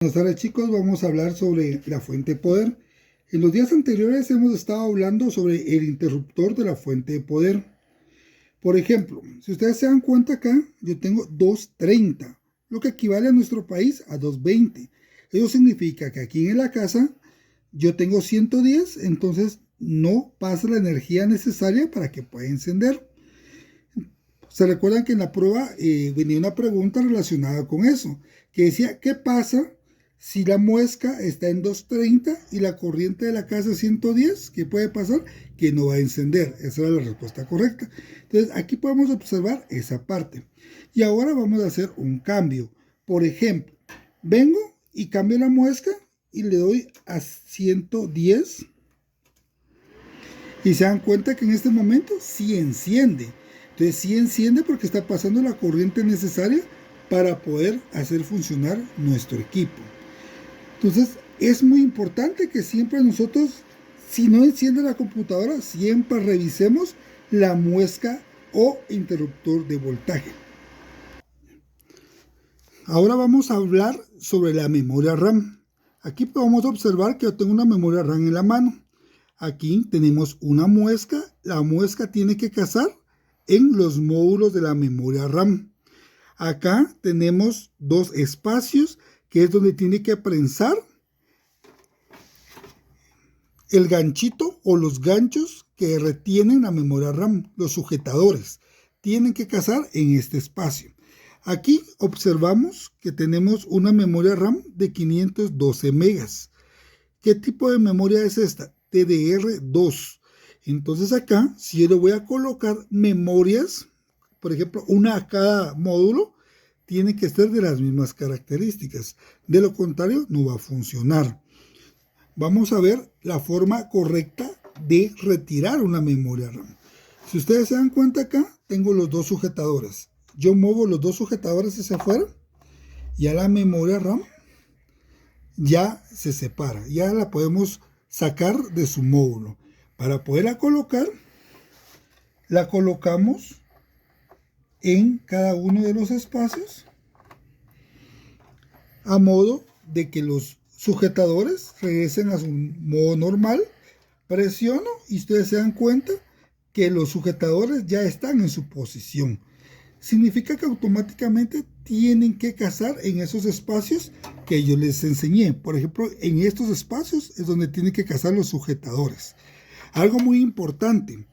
Buenas tardes chicos, vamos a hablar sobre la fuente de poder. En los días anteriores hemos estado hablando sobre el interruptor de la fuente de poder. Por ejemplo, si ustedes se dan cuenta acá, yo tengo 230, lo que equivale a nuestro país a 220. Eso significa que aquí en la casa yo tengo 110, entonces no pasa la energía necesaria para que pueda encender. Se recuerdan que en la prueba venía una pregunta relacionada con eso, que decía, ¿qué pasa si la muesca está en 230 y la corriente de la casa es 110? ¿Qué puede pasar? Que no va a encender. Esa era la respuesta correcta. Entonces aquí podemos observar esa parte. Y ahora vamos a hacer un cambio. Por ejemplo, vengo y cambio la muesca y le doy a 110. Y se dan cuenta que en este momento sí enciende. Entonces sí enciende porque está pasando la corriente necesaria para poder hacer funcionar nuestro equipo. Entonces es muy importante que siempre nosotros, si no enciende la computadora, siempre revisemos la muesca o interruptor de voltaje. Ahora vamos a hablar sobre la memoria RAM. Aquí podemos observar que yo tengo una memoria RAM en la mano. Aquí tenemos una muesca. La muesca tiene que casar en los módulos de la memoria RAM. Acá tenemos dos espacios, que es donde tiene que prensar el ganchito o los ganchos que retienen la memoria RAM, los sujetadores. Tienen que casar en este espacio. Aquí observamos que tenemos una memoria RAM de 512 megas. ¿Qué tipo de memoria es esta? DDR2. Entonces acá, si yo le voy a colocar memorias, por ejemplo, una a cada módulo, tiene que ser de las mismas características. De lo contrario, no va a funcionar. Vamos a ver la forma correcta de retirar una memoria RAM. Si ustedes se dan cuenta acá, tengo los dos sujetadores. Yo muevo los dos sujetadores hacia afuera y a la memoria RAM ya se separa, ya la podemos sacar de su módulo. Para poderla colocar, la colocamos en cada uno de los espacios a modo de que los sujetadores regresen a su modo normal. Presiono y ustedes se dan cuenta que los sujetadores ya están en su posición. Significa que automáticamente tienen que casar en esos espacios que yo les enseñé. Por ejemplo, en estos espacios es donde tienen que casar los sujetadores. Algo muy importante,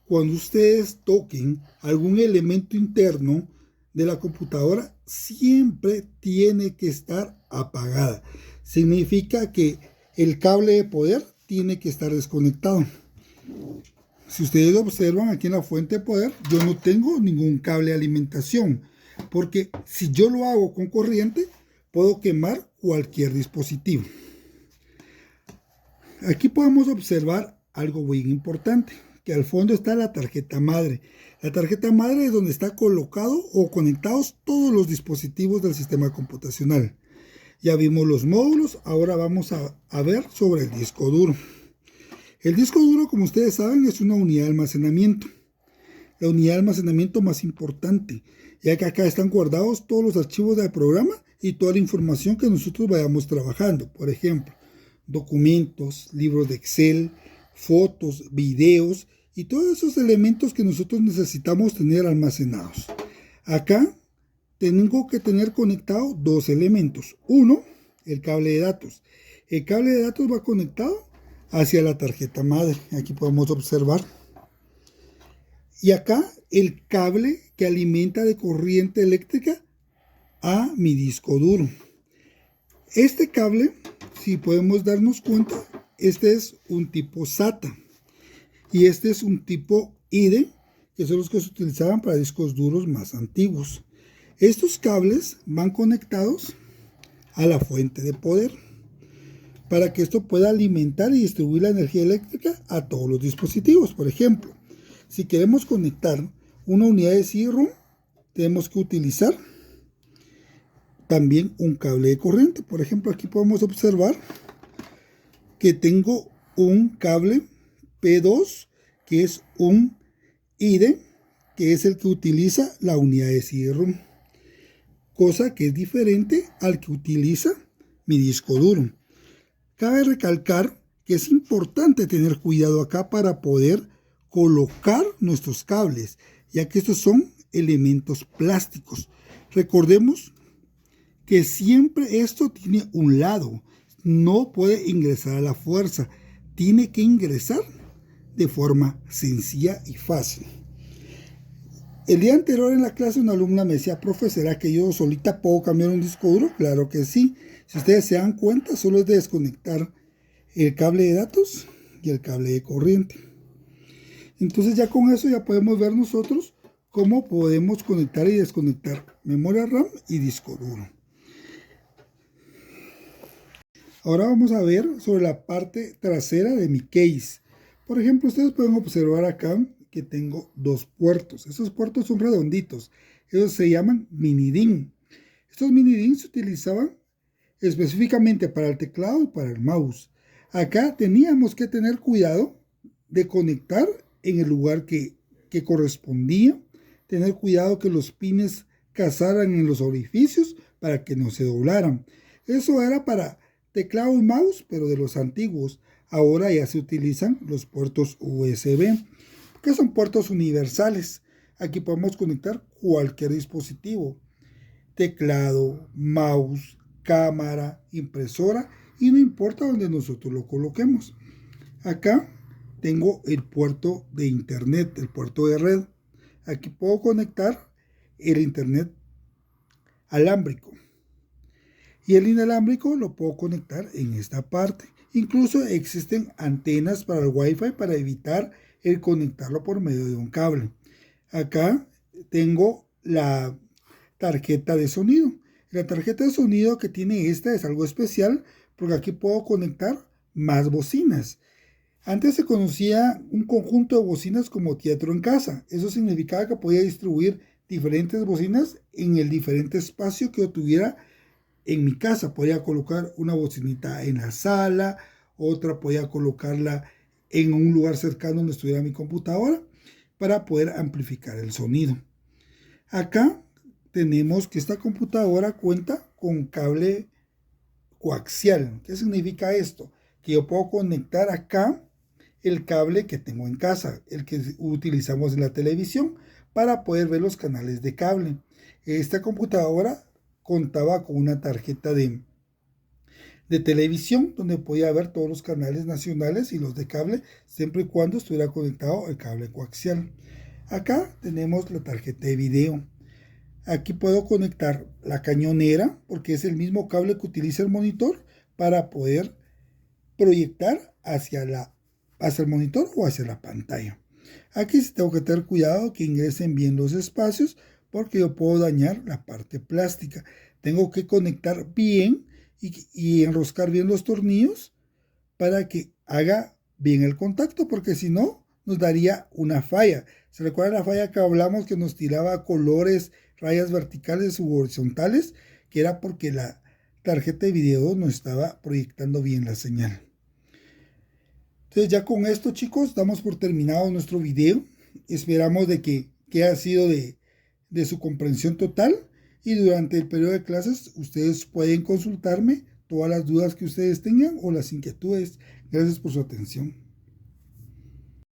cuando ustedes toquen algún elemento interno de la computadora, siempre tiene que estar apagada. Significa que el cable de poder tiene que estar desconectado. Si ustedes observan aquí en la fuente de poder, yo no tengo ningún cable de alimentación, porque si yo lo hago con corriente, puedo quemar cualquier dispositivo. Aquí podemos observar algo muy importante, que al fondo está la tarjeta madre. La tarjeta madre es donde está colocado o conectados todos los dispositivos del sistema computacional. Ya vimos los módulos, ahora vamos a ver sobre el disco duro. El disco duro, como ustedes saben, es una unidad de almacenamiento. La unidad de almacenamiento más importante, ya que acá están guardados todos los archivos del programa y toda la información que nosotros vayamos trabajando. Por ejemplo, documentos, libros de Excel, fotos, videos y todos esos elementos que nosotros necesitamos tener almacenados. Acá tengo que tener conectado dos elementos. Uno, el cable de datos. El cable de datos va conectado hacia la tarjeta madre. Aquí podemos observar. Y acá el cable que alimenta de corriente eléctrica a mi disco duro. Este cable, si podemos darnos cuenta, este es un tipo SATA. Y este es un tipo IDE, que son los que se utilizaban para discos duros más antiguos. Estos cables van conectados a la fuente de poder, para que esto pueda alimentar y distribuir la energía eléctrica a todos los dispositivos. Por ejemplo, si queremos conectar una unidad de CD-ROM, tenemos que utilizar también un cable de corriente. Por ejemplo, aquí podemos observar que tengo un cable P2, que es un IDE, que es el que utiliza la unidad de CD-ROM, cosa que es diferente al que utiliza mi disco duro. Cabe recalcar que es importante tener cuidado acá para poder colocar nuestros cables, ya que estos son elementos plásticos. Recordemos que siempre esto tiene un lado, no puede ingresar a la fuerza, tiene que ingresar de forma sencilla y fácil. El día anterior en la clase una alumna me decía, profe, ¿será que yo solita puedo cambiar un disco duro? Claro que sí. Si ustedes se dan cuenta, solo es de desconectar el cable de datos y el cable de corriente. Entonces ya con eso ya podemos ver nosotros cómo podemos conectar y desconectar memoria RAM y disco duro. Ahora vamos a ver sobre la parte trasera de mi case. Por ejemplo, ustedes pueden observar acá que tengo dos puertos. Esos puertos son redonditos. Esos se llaman mini DIN. Estos mini DIN se utilizaban específicamente para el teclado y para el mouse. Acá teníamos que tener cuidado de conectar en el lugar que correspondía. Tener cuidado que los pines cazaran en los orificios para que no se doblaran. Eso era para teclado y mouse, pero de los antiguos. Ahora ya se utilizan los puertos USB, que son puertos universales. Aquí podemos conectar cualquier dispositivo. Teclado, mouse, cámara, impresora, y no importa donde nosotros lo coloquemos. Acá tengo el puerto de internet, el puerto de red. Aquí puedo conectar el internet alámbrico. Y el inalámbrico lo puedo conectar en esta parte. Incluso existen antenas para el Wi-Fi para evitar el conectarlo por medio de un cable. Acá tengo la tarjeta de sonido. La tarjeta de sonido que tiene esta es algo especial porque aquí puedo conectar más bocinas. Antes se conocía un conjunto de bocinas como teatro en casa. Eso significaba que podía distribuir diferentes bocinas en el diferente espacio que yo tuviera en mi casa. Podía colocar una bocinita en la sala, otra podía colocarla en un lugar cercano donde estuviera mi computadora para poder amplificar el sonido. Acá tenemos que esta computadora cuenta con cable coaxial. ¿Qué significa esto? Que yo puedo conectar acá el cable que tengo en casa, el que utilizamos en la televisión, para poder ver los canales de cable. Esta computadora contaba con una tarjeta de televisión donde podía ver todos los canales nacionales y los de cable, siempre y cuando estuviera conectado el cable coaxial. Acá tenemos la tarjeta de video. Aquí puedo conectar la cañonera, porque es el mismo cable que utiliza el monitor para poder proyectar hacia el monitor o hacia la pantalla. Aquí sí tengo que tener cuidado que ingresen bien los espacios, porque yo puedo dañar la parte plástica. Tengo que conectar bien y enroscar bien los tornillos para que haga bien el contacto, porque si no nos daría una falla. ¿Se recuerda la falla que hablamos que nos tiraba colores, rayas verticales u horizontales? Que era porque la tarjeta de video no estaba proyectando bien la señal. Entonces ya con esto, chicos, damos por terminado nuestro video. Esperamos de que haya sido de su comprensión total, y durante el periodo de clases ustedes pueden consultarme todas las dudas que ustedes tengan o las inquietudes. Gracias por su atención.